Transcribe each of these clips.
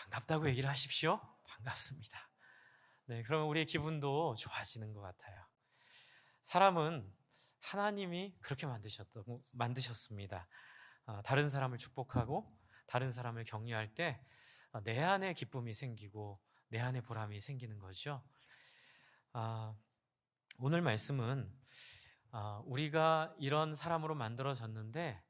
반갑다고 얘기를 하십시오. 반갑습니다. 네, 그러면 우리의 기분도 좋아지는 것 같아요. 사람은 하나님이 그렇게 만드셨습니다. 다른 사람을 축복하고 다른 사람을 격려할 때 내 안에 기쁨이 생기고 내 안에 보람이 생기는 거죠. 오늘 말씀은 우리가 이런 사람으로 만들어졌는데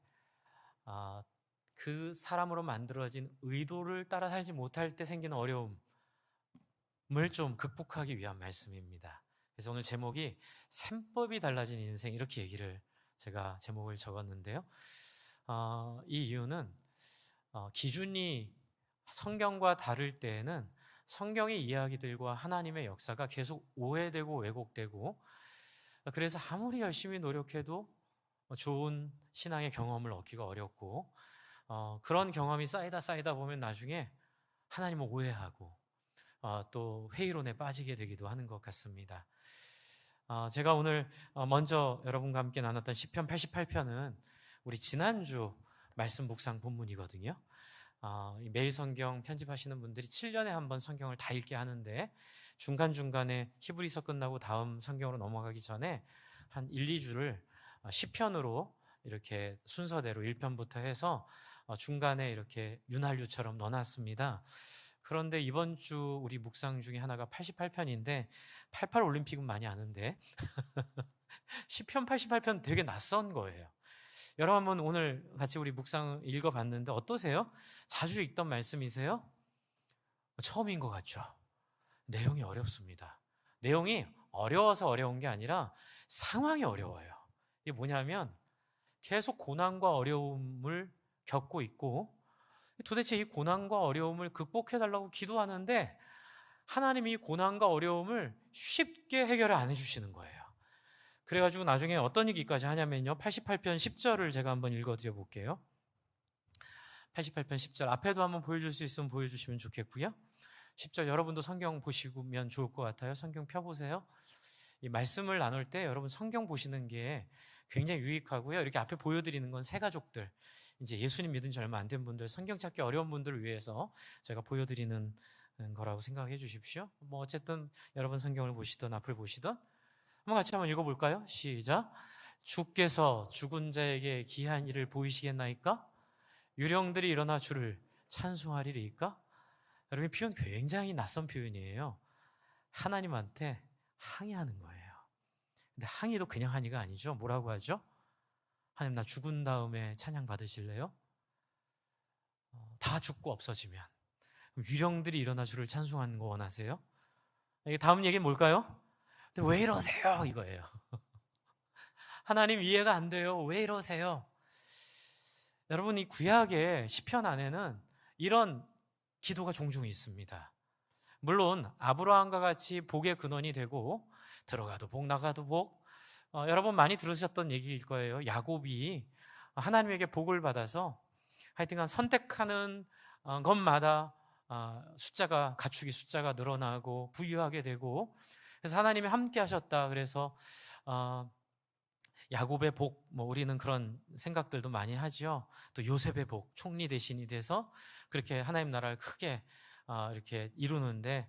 그 사람으로 만들어진 의도를 따라 살지 못할 때 생기는 어려움을 좀 극복하기 위한 말씀입니다. 그래서 오늘 제목이 셈법이 달라진 인생, 이렇게 제가 제목을 적었는데요. 이 이유는 기준이 성경과 다를 때에는 성경의 이야기들과 하나님의 역사가 계속 오해되고 왜곡되고, 그래서 아무리 열심히 노력해도 좋은 신앙의 경험을 얻기가 어렵고, 그런 경험이 쌓이다 보면 나중에 하나님을 오해하고 또 회의론에 빠지게 되기도 하는 것 같습니다. 제가 오늘 먼저 여러분과 함께 나눴던 시편 88편은 우리 지난주 말씀 묵상 본문이거든요. 매일 성경 편집하시는 분들이 7년에 한 번 성경을 다 읽게 하는데, 중간중간에 히브리서 끝나고 다음 성경으로 넘어가기 전에 한 1, 2주를 시편으로 이렇게 순서대로 1편부터 해서 중간에 이렇게 윤활유처럼 넣어놨습니다. 그런데 이번 주 우리 묵상 중에 하나가 88편인데 88 올림픽은 많이 아는데 시편 88편 되게 낯선 거예요. 여러분, 오늘 같이 우리 묵상 읽어봤는데 어떠세요? 자주 읽던 말씀이세요? 처음인 것 같죠? 내용이 어렵습니다. 내용이 어려워서 어려운 게 아니라 상황이 어려워요. 이게 뭐냐면 계속 고난과 어려움을 겪고 있고, 도대체 이 고난과 어려움을 극복해달라고 기도하는데 하나님이 이 고난과 어려움을 쉽게 해결을 안 해주시는 거예요. 그래가지고 나중에 어떤 얘기까지 하냐면요, 88편 10절을 제가 한번 읽어드려 볼게요. 88편 10절 앞에도 한번 보여줄 수 있으면 보여주시면 좋겠고요. 10절 여러분도 성경 보시면 좋을 것 같아요. 성경 펴보세요. 이 말씀을 나눌 때 여러분 성경 보시는 게 굉장히 유익하고요. 이렇게 앞에 보여드리는 건 새 가족들, 이제 예수님 믿은 지 얼마 안 된 분들, 성경 찾기 어려운 분들을 위해서 제가 보여드리는 거라고 생각해 주십시오. 뭐 어쨌든 여러분 성경을 보시든 앞을 보시든 한번 같이 한번 읽어볼까요? 시작. 주께서 죽은 자에게 기이한 일을 보이시겠나이까? 유령들이 일어나 주를 찬송하리이까? 여러분, 이 표현 굉장히 낯선 표현이에요. 하나님한테 항의하는 거예요. 근데 항의도 그냥 항의가 아니죠. 뭐라고 하죠? 하나님, 나 죽은 다음에 찬양 받으실래요? 다 죽고 없어지면 그럼 유령들이 일어나 주를 찬송하는 거 원하세요? 다음 얘기는 뭘까요? 근데 왜 이러세요? 이거예요. 하나님 이해가 안 돼요. 왜 이러세요? 여러분, 이 구약의 시편 안에는 이런 기도가 종종 있습니다. 물론 아브라함과 같이 복의 근원이 되고 들어가도 복 나가도 복, 여러분 많이 들으셨던 얘기일 거예요. 야곱이 하나님에게 복을 받아서 하여튼간 선택하는 것마다 가축이 숫자가 늘어나고 부유하게 되고, 그래서 하나님이 함께 하셨다. 그래서 야곱의 복, 뭐 우리는 그런 생각들도 많이 하죠. 또 요셉의 복, 총리 대신이 돼서 그렇게 하나님 나라를 크게 이렇게 이루는데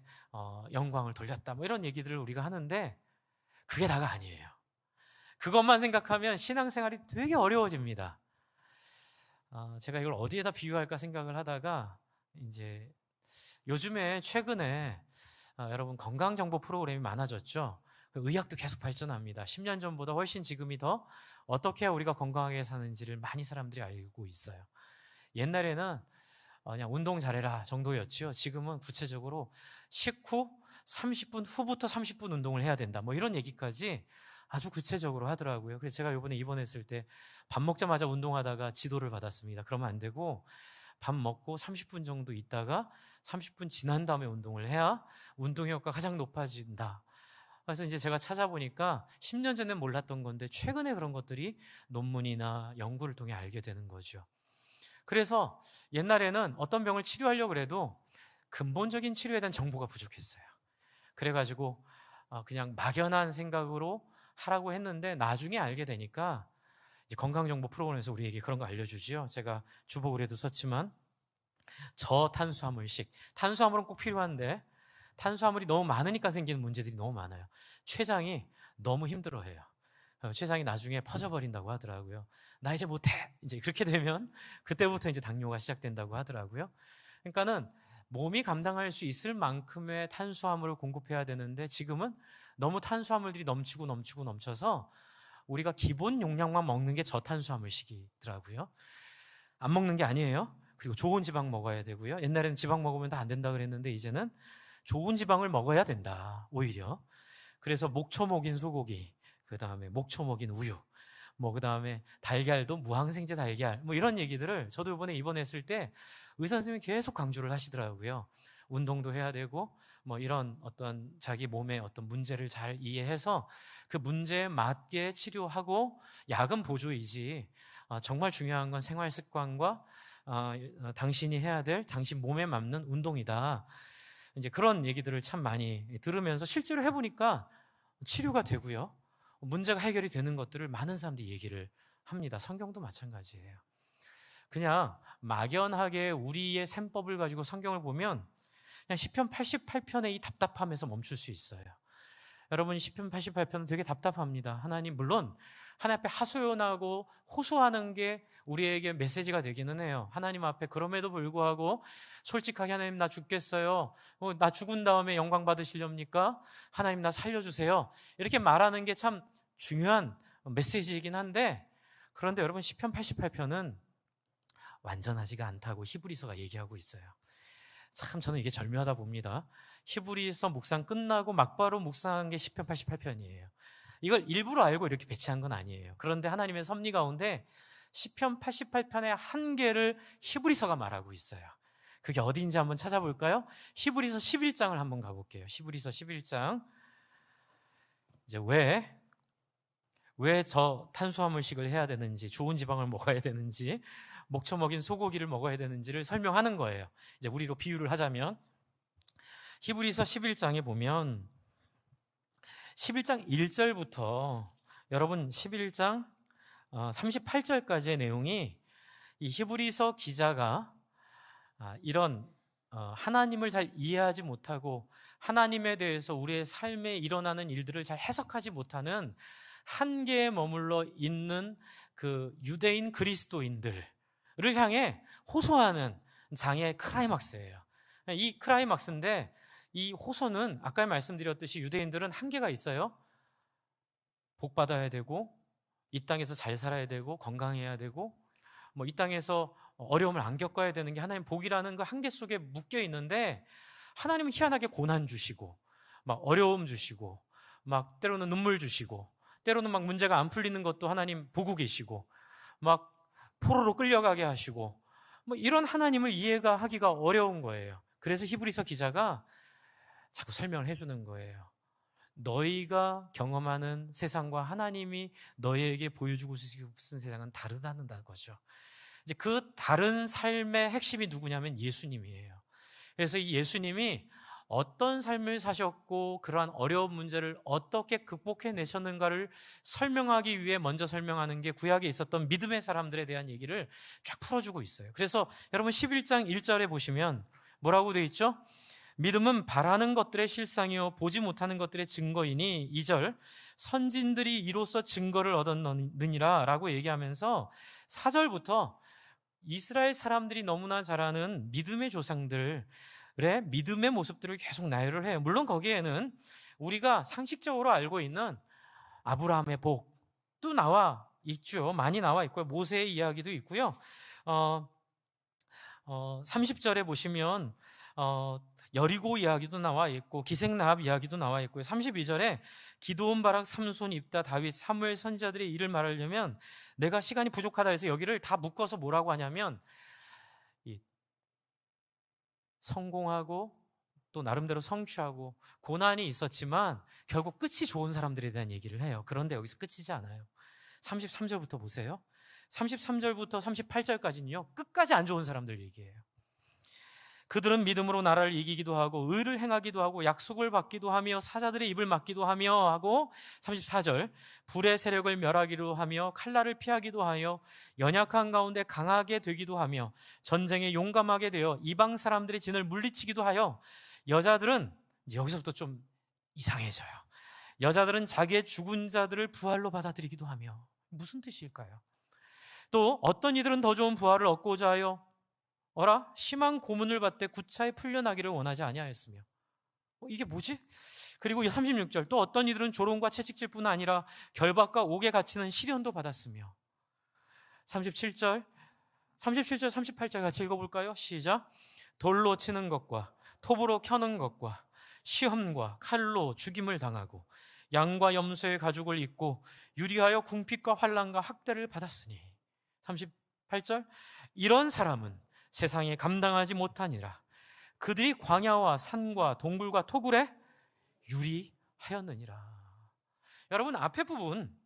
영광을 돌렸다. 뭐 이런 얘기들을 우리가 하는데 그게 다가 아니에요. 그것만 생각하면 신앙생활이 되게 어려워집니다. 제가 이걸 어디에다 비유할까 생각을 하다가 이제 요즘에 최근에 여러분 건강정보 프로그램이 많아졌죠. 의학도 계속 발전합니다. 10년 전보다 훨씬 지금이 더 어떻게 해야 우리가 건강하게 사는지를 많이 사람들이 알고 있어요. 옛날에는 그냥 운동 잘해라 정도였지요. 지금은 구체적으로 식후 30분 후부터 30분 운동을 해야 된다. 뭐 이런 얘기까지 아주 구체적으로 하더라고요. 그래서 제가 이번에 입원했을 때 밥 먹자마자 운동하다가 지도를 받았습니다. 그러면 안 되고 밥 먹고 30분 정도 있다가 30분 지난 다음에 운동을 해야 운동 효과가 가장 높아진다. 그래서 이제 제가 찾아보니까 10년 전엔 몰랐던 건데 최근에 그런 것들이 논문이나 연구를 통해 알게 되는 거죠. 그래서 옛날에는 어떤 병을 치료하려고 해도 근본적인 치료에 대한 정보가 부족했어요. 그래가지고 그냥 막연한 생각으로 하라고 했는데 나중에 알게 되니까 이제 건강정보 프로그램에서 우리에게 그런 거 알려주지요. 제가 주보글에도 썼지만 저탄수화물식. 탄수화물은 꼭 필요한데 탄수화물이 너무 많으니까 생기는 문제들이 너무 많아요. 췌장이 너무 힘들어해요. 췌장이 나중에 퍼져버린다고 하더라고요. 나 이제 못해. 이제 그렇게 되면 그때부터 이제 당뇨가 시작된다고 하더라고요. 그러니까는 몸이 감당할 수 있을 만큼의 탄수화물을 공급해야 되는데 지금은 너무 탄수화물들이 넘쳐서 우리가 기본 용량만 먹는 게 저탄수화물식이더라고요. 안 먹는 게 아니에요. 그리고 좋은 지방 먹어야 되고요. 옛날에는 지방 먹으면 다 안 된다 그랬는데 이제는 좋은 지방을 먹어야 된다. 오히려. 그래서 목초 먹인 소고기, 그 다음에 목초 먹인 우유, 그 다음에 달걀도 무항생제 달걀, 이런 얘기들을 저도 이번에 입원했을 때 의사 선생님이 계속 강조를 하시더라고요. 운동도 해야 되고, 이런 어떤 자기 몸의 어떤 문제를 잘 이해해서 그 문제에 맞게 치료하고 약은 보조이지, 정말 중요한 건 생활 습관과 당신이 해야 될 당신 몸에 맞는 운동이다. 이제 그런 얘기들을 참 많이 들으면서 실제로 해보니까 치료가 되고요. 문제가 해결이 되는 것들을 많은 사람들이 얘기를 합니다. 성경도 마찬가지예요. 그냥 막연하게 우리의 셈법을 가지고 성경을 보면 그냥 시편 88편의 이 답답함에서 멈출 수 있어요. 여러분, 시편 88편은 되게 답답합니다. 하나님, 물론 하나님 앞에 하소연하고 호소하는 게 우리에게 메시지가 되기는 해요. 하나님 앞에 그럼에도 불구하고 솔직하게 하나님 나 죽겠어요. 나 죽은 다음에 영광 받으시렵니까? 하나님 나 살려주세요. 이렇게 말하는 게 참 중요한 메시지이긴 한데, 그런데 여러분, 시편 88편은 완전하지가 않다고 히브리서가 얘기하고 있어요. 참 저는 이게 절묘하다 봅니다. 히브리서 묵상 끝나고 막바로 묵상한 게 시편 88편이에요. 이걸 일부러 알고 이렇게 배치한 건 아니에요. 그런데 하나님의 섭리 가운데 시편 88편의 한계를 히브리서가 말하고 있어요. 그게 어디인지 한번 찾아볼까요? 히브리서 11장을 한번 가볼게요. 히브리서 11장. 이제 왜 저 탄수화물식을 해야 되는지, 좋은 지방을 먹어야 되는지, 목초 먹인 소고기를 먹어야 되는지를 설명하는 거예요. 이제 우리로 비유를 하자면 히브리서 11장에 보면 11장 1절부터 여러분 11장 38절까지의 내용이 이 히브리서 기자가 이런 하나님을 잘 이해하지 못하고 하나님에 대해서 우리의 삶에 일어나는 일들을 잘 해석하지 못하는 한계에 머물러 있는 그 유대인 그리스도인들을 향해 호소하는 장의 크라이막스예요. 이 크라이막스인데 이 호소는 아까 말씀드렸듯이 유대인들은 한계가 있어요. 복 받아야 되고 이 땅에서 잘 살아야 되고 건강해야 되고 이 땅에서 어려움을 안 겪어야 되는 게 하나님 복이라는 그 한계 속에 묶여 있는데 하나님은 희한하게 고난 주시고 막 어려움 주시고 막 때로는 눈물 주시고 때로는 막 문제가 안 풀리는 것도 하나님 보고 계시고 막 포로로 끌려가게 하시고 이런 하나님을 이해가 하기가 어려운 거예요. 그래서 히브리서 기자가 자꾸 설명을 해주는 거예요. 너희가 경험하는 세상과 하나님이 너희에게 보여주고 싶은 세상은 다르다는 거죠. 이제 그 다른 삶의 핵심이 누구냐면 예수님이에요. 그래서 이 예수님이 어떤 삶을 사셨고 그러한 어려운 문제를 어떻게 극복해내셨는가를 설명하기 위해 먼저 설명하는 게 구약에 있었던 믿음의 사람들에 대한 얘기를 쫙 풀어주고 있어요. 그래서 여러분 11장 1절에 보시면 뭐라고 되어 있죠? 믿음은 바라는 것들의 실상이요 보지 못하는 것들의 증거이니 2절 선진들이 이로써 증거를 얻었느니라 라고 얘기하면서 4절부터 이스라엘 사람들이 너무나 잘 아는 믿음의 조상들의 믿음의 모습들을 계속 나열을 해요. 물론 거기에는 우리가 상식적으로 알고 있는 아브라함의 복도 나와 있죠. 많이 나와 있고요. 모세의 이야기도 있고요. 30절에 보시면 여리고 이야기도 나와 있고 기생라합 이야기도 나와 있고요. 32절에 기드온, 바락, 삼손, 입다, 다윗, 사무엘 선지자들의 일을 말하려면 내가 시간이 부족하다 해서 여기를 다 묶어서 뭐라고 하냐면 성공하고 또 나름대로 성취하고 고난이 있었지만 결국 끝이 좋은 사람들에 대한 얘기를 해요. 그런데 여기서 끝이지 않아요. 33절부터 보세요. 33절부터 38절까지는요 끝까지 안 좋은 사람들 얘기해요. 그들은 믿음으로 나라를 이기기도 하고 의를 행하기도 하고 약속을 받기도 하며 사자들의 입을 막기도 하며 하고 34절 불의 세력을 멸하기도 하며 칼날을 피하기도 하여 연약한 가운데 강하게 되기도 하며 전쟁에 용감하게 되어 이방 사람들의 진을 물리치기도 하여 여자들은 이제 여기서부터 좀 이상해져요. 여자들은 자기의 죽은 자들을 부활로 받아들이기도 하며 무슨 뜻일까요? 또 어떤 이들은 더 좋은 부활을 얻고자 하여 어라 심한 고문을 받되 구차히 풀려나기를 원하지 아니하였으며 이게 뭐지? 그리고 36절 또 어떤 이들은 조롱과 채찍질뿐 아니라 결박과 옥에 갇히는 시련도 받았으며 37절 38절 같이 읽어볼까요? 시작. 돌로 치는 것과 톱으로 켜는 것과 시험과 칼로 죽임을 당하고 양과 염소의 가죽을 입고 유리하여 궁핍과 환난과 학대를 받았으니 38절 이런 사람은 세상에 감당하지 못하니라. 그들이 광야와 산과 동굴과 토굴에 유리하였느니라. 여러분 앞에 부분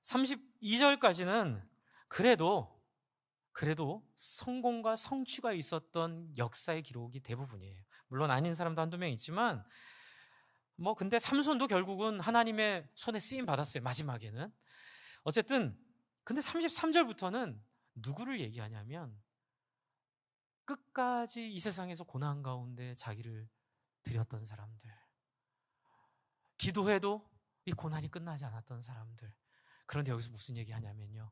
32절까지는 그래도 성공과 성취가 있었던 역사의 기록이 대부분이에요. 물론 아닌 사람도 한두 명 있지만 근데 삼손도 결국은 하나님의 손에 쓰임 받았어요. 마지막에는. 어쨌든 근데 33절부터는 누구를 얘기하냐면 끝까지 이 세상에서 고난 가운데 자기를 드렸던 사람들, 기도해도 이 고난이 끝나지 않았던 사람들. 그런데 여기서 무슨 얘기하냐면요,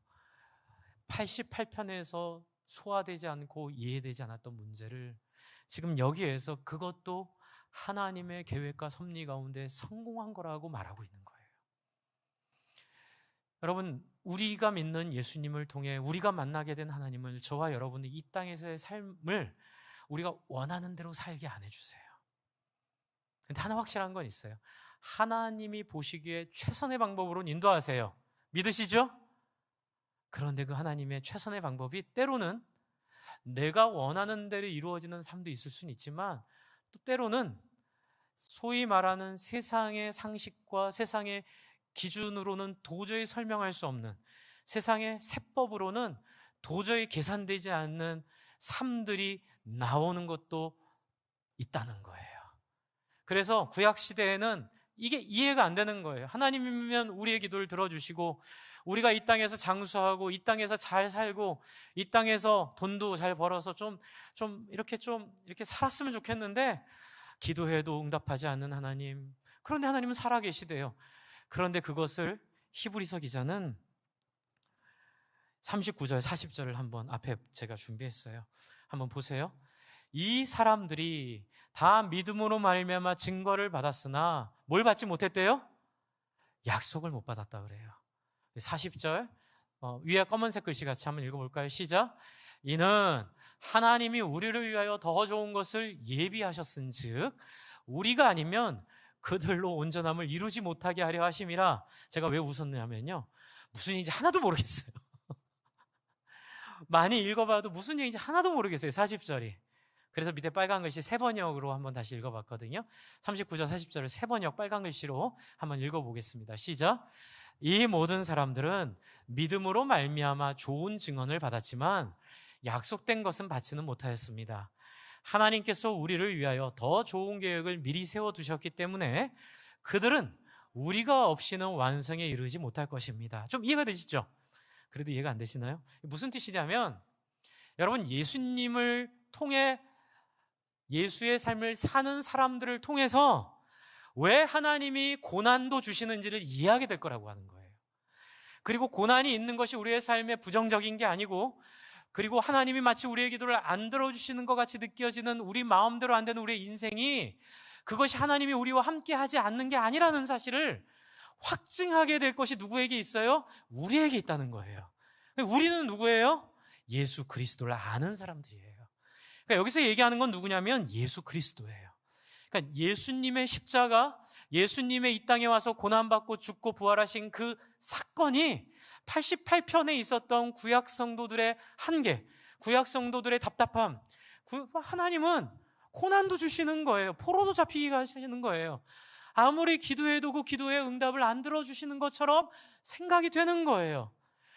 88편에서 소화되지 않고 이해되지 않았던 문제를 지금 여기에서 그것도 하나님의 계획과 섭리 가운데 성공한 거라고 말하고 있는 거예요. 여러분, 우리가 믿는 예수님을 통해 우리가 만나게 된 하나님을 저와 여러분이 이 땅에서의 삶을 우리가 원하는 대로 살게 안 해주세요. 근데 하나 확실한 건 있어요. 하나님이 보시기에 최선의 방법으로는 인도하세요. 믿으시죠? 그런데 그 하나님의 최선의 방법이 때로는 내가 원하는 대로 이루어지는 삶도 있을 수는 있지만 또 때로는 소위 말하는 세상의 상식과 세상의 기준으로는 도저히 설명할 수 없는, 세상의 세법으로는 도저히 계산되지 않는 삶들이 나오는 것도 있다는 거예요. 그래서 구약시대에는 이게 이해가 안 되는 거예요. 하나님이면 우리의 기도를 들어주시고 우리가 이 땅에서 장수하고 이 땅에서 잘 살고 이 땅에서 돈도 잘 벌어서 좀 이렇게 살았으면 좋겠는데 기도해도 응답하지 않는 하나님. 그런데 하나님은 살아계시대요. 그런데 그것을 히브리서 기자는 39절, 40절을 한번 앞에 제가 준비했어요. 한번 보세요. 이 사람들이 다 믿음으로 말미암아 증거를 받았으나 뭘 받지 못했대요? 약속을 못 받았다 그래요. 40절 위에 검은색 글씨 같이 한번 읽어볼까요? 시작. 이는 하나님이 우리를 위하여 더 좋은 것을 예비하셨은즉 우리가 아니면 그들로 온전함을 이루지 못하게 하려 하심이라. 제가 왜 웃었냐면요, 무슨 얘기인지 하나도 모르겠어요. 많이 읽어봐도 무슨 얘기인지 하나도 모르겠어요. 40절이. 그래서 밑에 빨간 글씨 세 번역으로 한번 다시 읽어봤거든요. 39절 40절을 세 번역 빨간 글씨로 한번 읽어보겠습니다. 시작. 이 모든 사람들은 믿음으로 말미암아 좋은 증언을 받았지만 약속된 것은 받지는 못하였습니다. 하나님께서 우리를 위하여 더 좋은 계획을 미리 세워두셨기 때문에 그들은 우리가 없이는 완성에 이르지 못할 것입니다. 좀 이해가 되시죠? 그래도 이해가 안 되시나요? 무슨 뜻이냐면 여러분, 예수님을 통해 예수의 삶을 사는 사람들을 통해서 왜 하나님이 고난도 주시는지를 이해하게 될 거라고 하는 거예요. 그리고 고난이 있는 것이 우리의 삶에 부정적인 게 아니고, 그리고 하나님이 마치 우리의 기도를 안 들어주시는 것 같이 느껴지는 우리 마음대로 안 되는 우리의 인생이, 그것이 하나님이 우리와 함께 하지 않는 게 아니라는 사실을 확증하게 될 것이 누구에게 있어요? 우리에게 있다는 거예요. 우리는 누구예요? 예수 그리스도를 아는 사람들이에요. 그러니까 여기서 얘기하는 건 누구냐면 예수 그리스도예요. 그러니까 예수님의 십자가, 예수님의 이 땅에 와서 고난받고 죽고 부활하신 그 사건이 88편에 있었던 구약 성도들의 한계, 구약 성도들의 답답함, 하나님은 고난도 주시는 거예요. 포로도 잡히게 하시는 거예요. 아무리 기도해도 그 기도의 응답을 안 들어주시는 것처럼 생각이 되는 거예요.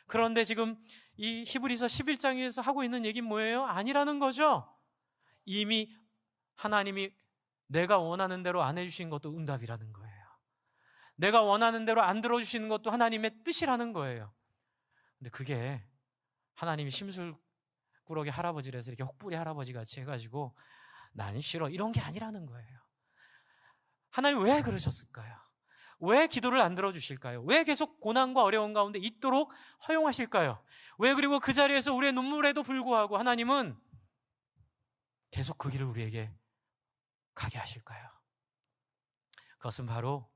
그런데 지금 이 히브리서 11장에서 하고 있는 얘기는 뭐예요? 아니라는 거죠. 이미 하나님이 내가 원하는 대로 안 해주신 것도 응답이라는 거예요. 내가 원하는 대로 안 들어주시는 것도 하나님의 뜻이라는 거예요. 근데 그게 하나님이 심술꾸러기 할아버지라서 이렇게 혹부리 할아버지 같이 해가지고 난 싫어 이런 게 아니라는 거예요. 하나님 왜 그러셨을까요? 왜 기도를 안 들어주실까요? 왜 계속 고난과 어려운 가운데 있도록 허용하실까요? 왜 그리고 그 자리에서 우리의 눈물에도 불구하고 하나님은 계속 그 길을 우리에게 가게 하실까요? 그것은 바로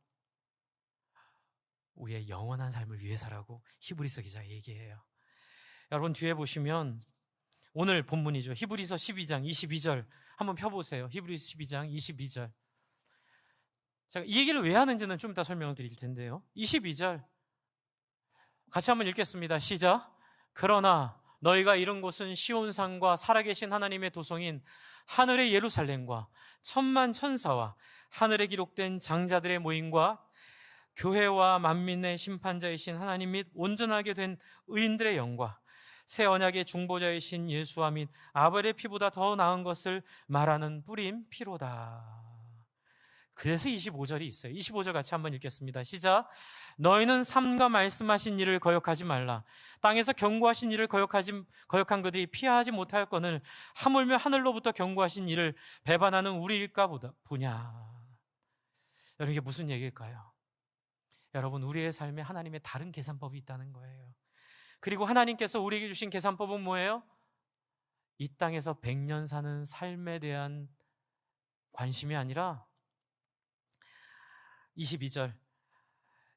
우리의 영원한 삶을 위해서라고 히브리서 기자가 얘기해요. 여러분 뒤에 보시면 오늘 본문이죠. 히브리서 12장 22절 한번 펴보세요. 히브리서 12장 22절. 제가 이 얘기를 왜 하는지는 좀 이따 설명을 드릴 텐데요. 22절 같이 한번 읽겠습니다. 시작. 그러나 너희가 이른 곳은 시온산과 살아계신 하나님의 도성인 하늘의 예루살렘과 천만 천사와 하늘에 기록된 장자들의 모임과 교회와 만민의 심판자이신 하나님 및 온전하게 된 의인들의 영과 새 언약의 중보자이신 예수와 및 아벨의 피보다 더 나은 것을 말하는 뿌린 피로다. 그래서 25절이 있어요. 25절 같이 한번 읽겠습니다. 시작. 너희는 삼가 말씀하신 일을 거역하지 말라. 땅에서 경고하신 일을 거역한 그들이 피하지 못할 건을 하물며 하늘로부터 경고하신 일을 배반하는 우리일까 보냐. 여러분 이게 무슨 얘기일까요? 여러분 우리의 삶에 하나님의 다른 계산법이 있다는 거예요. 그리고 하나님께서 우리에게 주신 계산법은 뭐예요? 이 땅에서 100년 사는 삶에 대한 관심이 아니라 22절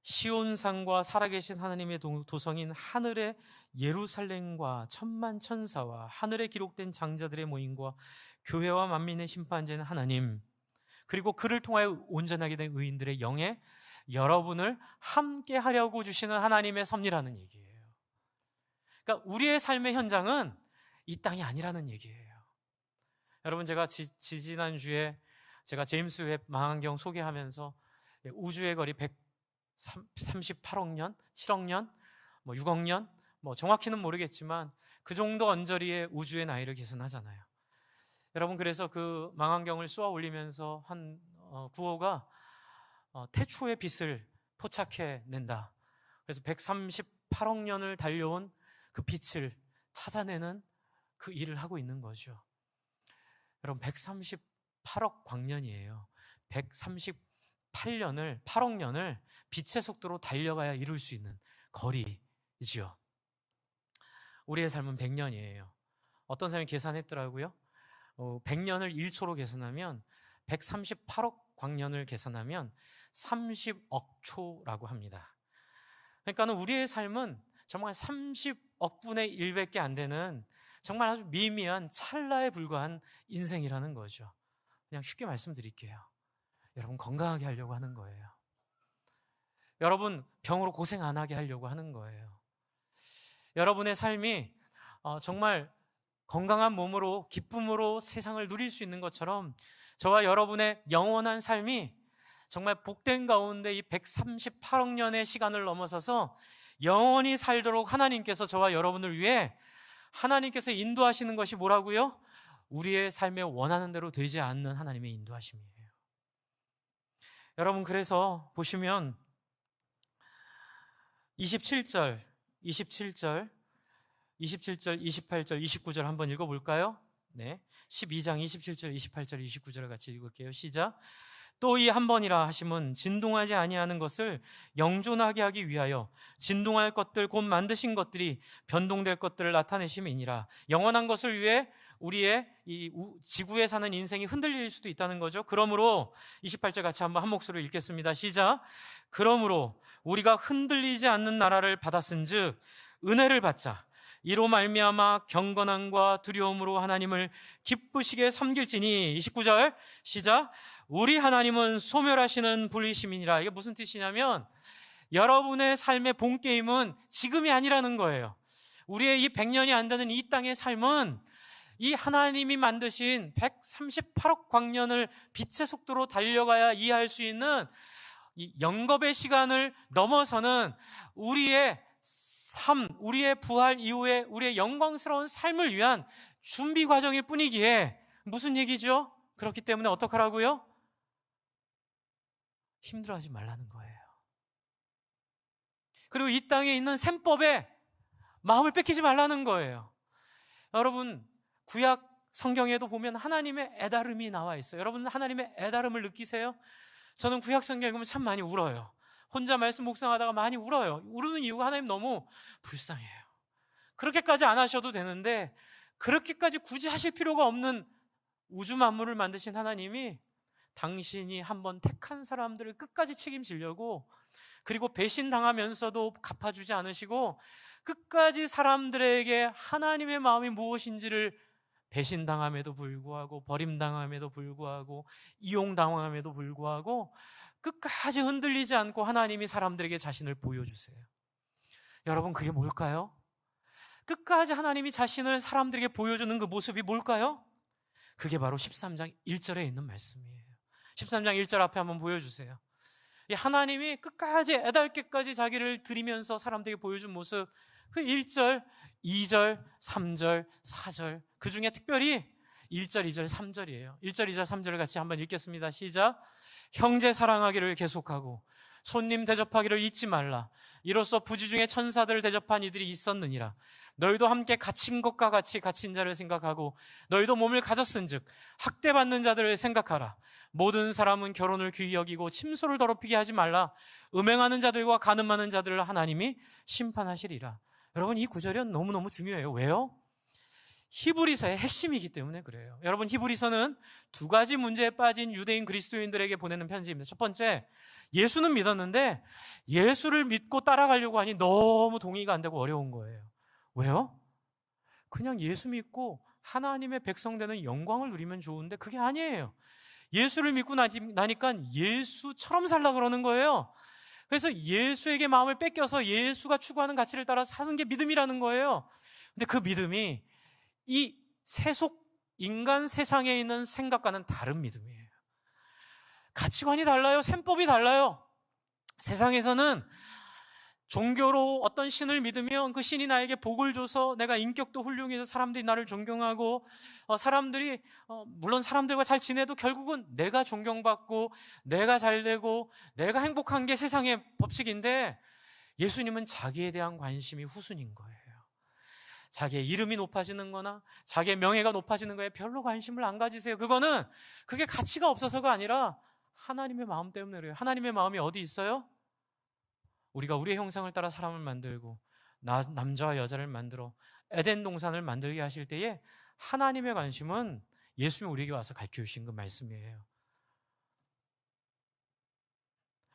시온산과 살아계신 하나님의 도성인 하늘의 예루살렘과 천만 천사와 하늘에 기록된 장자들의 모임과 교회와 만민의 심판자인 하나님 그리고 그를 통하여 온전하게 된 의인들의 영에 여러분을 함께 하려고 주시는 하나님의 섭리라는 얘기예요. 그러니까 우리의 삶의 현장은 이 땅이 아니라는 얘기예요. 여러분 제가 지지난주에 제가 제임스 웹 망원경 소개하면서 우주의 거리 138억 년, 7억 년, 6억 년, 정확히는 모르겠지만 그 정도 언저리의 우주의 나이를 계산하잖아요. 여러분 그래서 그 망원경을 쏘아 올리면서 한 구호가 태초의 빛을 포착해낸다. 그래서 138억 년을 달려온 그 빛을 찾아내는 그 일을 하고 있는 거죠. 여러분 138억 광년이에요. 8억 년을 빛의 속도로 달려가야 이룰 수 있는 거리이죠. 우리의 삶은 100년이에요. 어떤 사람이 계산했더라고요. 100년을 1초로 계산하면 138억 광년을 계산하면 30억 초라고 합니다. 그러니까 우리의 삶은 정말 30억 분의 1밖에 안 되는 정말 아주 미미한 찰나에 불과한 인생이라는 거죠. 그냥 쉽게 말씀드릴게요. 여러분 건강하게 하려고 하는 거예요. 여러분 병으로 고생 안 하게 하려고 하는 거예요. 여러분의 삶이 정말 건강한 몸으로 기쁨으로 세상을 누릴 수 있는 것처럼 저와 여러분의 영원한 삶이 정말 복된 가운데 이 138억 년의 시간을 넘어서서 영원히 살도록 하나님께서 저와 여러분을 위해 하나님께서 인도하시는 것이 뭐라고요? 우리의 삶에 원하는 대로 되지 않는 하나님의 인도하심이에요. 여러분 그래서 보시면 27절, 28절, 29절 한번 읽어볼까요? 네, 12장 27절, 28절, 29절을 같이 읽을게요. 시작. 또 이 한 번이라 하심은 진동하지 아니하는 것을 영존하게 하기 위하여 진동할 것들 곧 만드신 것들이 변동될 것들을 나타내심이니라. 영원한 것을 위해 우리의 이 지구에 사는 인생이 흔들릴 수도 있다는 거죠. 그러므로 28절 같이 한번 한 목소리로 읽겠습니다. 시작. 그러므로 우리가 흔들리지 않는 나라를 받았은즉 은혜를 받자. 이로 말미암아 경건함과 두려움으로 하나님을 기쁘시게 섬길지니. 29절 시작. 우리 하나님은 소멸하시는 분이심이니라. 이게 무슨 뜻이냐면 여러분의 삶의 본게임은 지금이 아니라는 거예요. 우리의 이 100년이 안 되는 이 땅의 삶은 이 하나님이 만드신 138억 광년을 빛의 속도로 달려가야 이해할 수 있는 이 영겁의 시간을 넘어서는 우리의 삶, 우리의 부활 이후에 우리의 영광스러운 삶을 위한 준비 과정일 뿐이기에 무슨 얘기죠? 그렇기 때문에 어떡하라고요? 힘들어하지 말라는 거예요. 그리고 이 땅에 있는 셈법에 마음을 뺏기지 말라는 거예요. 여러분, 구약 성경에도 보면 하나님의 애다름이 나와 있어요. 여러분, 하나님의 애다름을 느끼세요? 저는 구약 성경 읽으면 참 많이 울어요. 혼자 말씀 묵상하다가 많이 울어요. 울는 이유가 하나님 너무 불쌍해요. 그렇게까지 안 하셔도 되는데, 그렇게까지 굳이 하실 필요가 없는 우주 만물을 만드신 하나님이 당신이 한번 택한 사람들을 끝까지 책임지려고, 그리고 배신당하면서도 갚아주지 않으시고 끝까지 사람들에게 하나님의 마음이 무엇인지를 배신당함에도 불구하고, 버림당함에도 불구하고, 이용당함에도 불구하고 끝까지 흔들리지 않고 하나님이 사람들에게 자신을 보여주세요. 여러분, 그게 뭘까요? 끝까지 하나님이 자신을 사람들에게 보여주는 그 모습이 뭘까요? 그게 바로 13장 1절에 있는 말씀이에요. 13장 1절 앞에 한번 보여주세요. 하나님이 끝까지 애달게까지 자기를 드리면서 사람들에게 보여준 모습, 그 1절, 2절, 3절, 4절, 그 중에 특별히 1절, 2절, 3절이에요. 1절, 2절, 3절을 같이 한번 읽겠습니다. 시작. 형제 사랑하기를 계속하고 손님 대접하기를 잊지 말라. 이로써 부지 중에 천사들을 대접한 이들이 있었느니라. 너희도 함께 갇힌 것과 같이 갇힌 자를 생각하고 너희도 몸을 가졌은즉 학대받는 자들을 생각하라. 모든 사람은 결혼을 귀히 여기고 침소를 더럽히게 하지 말라. 음행하는 자들과 간음하는 자들을 하나님이 심판하시리라. 여러분, 이 구절은 너무너무 중요해요. 왜요? 히브리서의 핵심이기 때문에 그래요. 여러분, 히브리서는 두 가지 문제에 빠진 유대인 그리스도인들에게 보내는 편지입니다. 첫 번째, 예수는 믿었는데 예수를 믿고 따라가려고 하니 너무 동의가 안 되고 어려운 거예요. 왜요? 그냥 예수 믿고 하나님의 백성 되는 영광을 누리면 좋은데 그게 아니에요. 예수를 믿고 나니까 예수처럼 살라 그러는 거예요. 그래서 예수에게 마음을 뺏겨서 예수가 추구하는 가치를 따라 사는 게 믿음이라는 거예요. 근데 그 믿음이 이 세속 인간 세상에 있는 생각과는 다른 믿음이에요. 가치관이 달라요. 셈법이 달라요. 세상에서는 종교로 어떤 신을 믿으면 그 신이 나에게 복을 줘서 내가 인격도 훌륭해서 사람들이 나를 존경하고, 사람들이 물론 사람들과 잘 지내도 결국은 내가 존경받고 내가 잘되고 내가 행복한 게 세상의 법칙인데, 예수님은 자기에 대한 관심이 후순인 거예요. 자기의 이름이 높아지는 거나 자기의 명예가 높아지는 거에 별로 관심을 안 가지세요. 그게 가치가 없어서가 아니라 하나님의 마음 때문에 그래요. 하나님의 마음이 어디 있어요? 우리가 우리의 형상을 따라 사람을 만들고 남자와 여자를 만들어 에덴 동산을 만들게 하실 때에 하나님의 관심은 예수님이 우리에게 와서 가르쳐 주신 그 말씀이에요.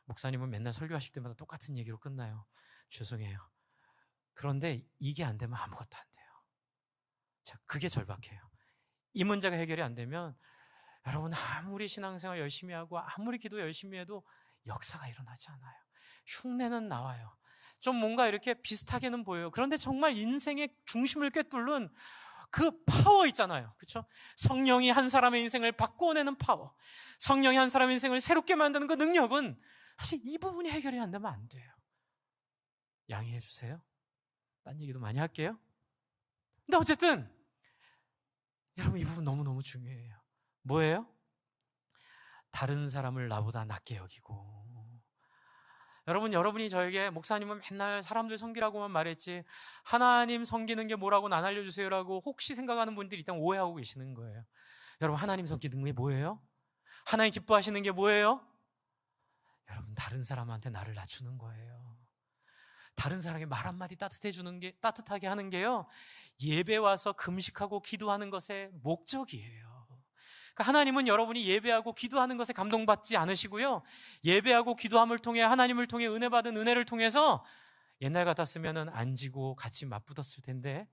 목사님은 맨날 설교하실 때마다 똑같은 얘기로 끝나요. 죄송해요. 그런데 이게 안 되면 아무것도 안 돼요. 자, 그게 절박해요. 이 문제가 해결이 안 되면 여러분, 아무리 신앙생활 열심히 하고 아무리 기도 열심히 해도 역사가 일어나지 않아요. 흉내는 나와요. 좀 뭔가 이렇게 비슷하게는 보여요. 그런데 정말 인생의 중심을 꿰뚫는 그 파워 있잖아요. 그렇죠? 성령이 한 사람의 인생을 바꿔내는 파워, 성령이 한 사람의 인생을 새롭게 만드는 그 능력은 사실 이 부분이 해결이 안 되면 안 돼요. 양해해 주세요. 딴 얘기도 많이 할게요. 근데 어쨌든 여러분, 이 부분 너무너무 중요해요. 뭐예요? 다른 사람을 나보다 낫게 여기고. 여러분이 저에게 목사님은 맨날 사람들 섬기라고만 말했지 하나님 섬기는 게 뭐라고는 안 알려주세요라고 혹시 생각하는 분들이 있다면 오해하고 계시는 거예요. 여러분, 하나님 섬기는 게 뭐예요? 하나님 기뻐하시는 게 뭐예요? 여러분, 다른 사람한테 나를 낮추는 거예요. 다른 사람에게 말 한마디 따뜻하게 하는 게요, 예배 와서 금식하고 기도하는 것의 목적이에요. 그러니까 하나님은 여러분이 예배하고 기도하는 것에 감동받지 않으시고요, 예배하고 기도함을 통해 하나님을 통해 은혜 받은 은혜를 통해서 옛날 같았으면 안 지고 같이 맞붙었을 텐데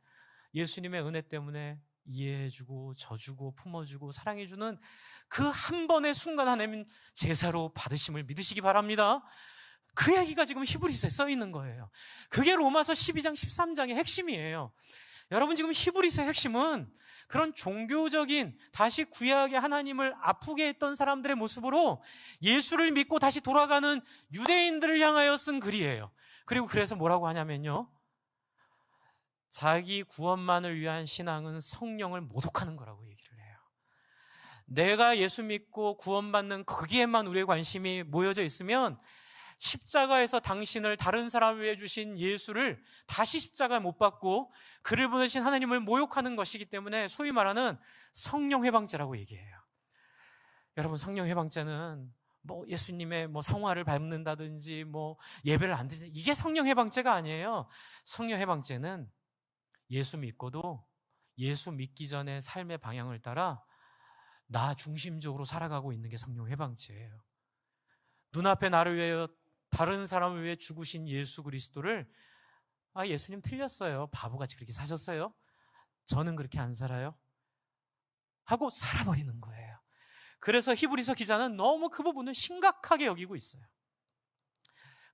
예수님의 은혜 때문에 이해해주고 져주고 품어주고 사랑해주는 그 한 번의 순간 하나님 제사로 받으심을 믿으시기 바랍니다. 그 얘기가 지금 히브리서에 써 있는 거예요. 그게 로마서 12장 13장의 핵심이에요. 여러분, 지금 히브리서의 핵심은 그런 종교적인, 다시 구약의 하나님을 아프게 했던 사람들의 모습으로 예수를 믿고 다시 돌아가는 유대인들을 향하여 쓴 글이에요. 그리고 그래서 뭐라고 하냐면요, 자기 구원만을 위한 신앙은 성령을 모독하는 거라고 얘기를 해요. 내가 예수 믿고 구원받는 거기에만 우리의 관심이 모여져 있으면 십자가에서 당신을 다른 사람을 위해 주신 예수를 다시 십자가에 못 박고 그를 보내신 하나님을 모욕하는 것이기 때문에 소위 말하는 성령 회방죄라고 얘기해요. 여러분, 성령 회방죄는 예수님의 성화를 밟는다든지 예배를 안 드리는, 이게 성령 회방죄가 아니에요. 성령 회방죄는 예수 믿고도 예수 믿기 전에 삶의 방향을 따라 나 중심적으로 살아가고 있는 게 성령 회방죄예요. 눈앞에 나를 위하여 다른 사람을 위해 죽으신 예수 그리스도를 예수님 틀렸어요. 바보같이 그렇게 사셨어요. 저는 그렇게 안 살아요. 하고 살아버리는 거예요. 그래서 히브리서 기자는 너무 그 부분을 심각하게 여기고 있어요.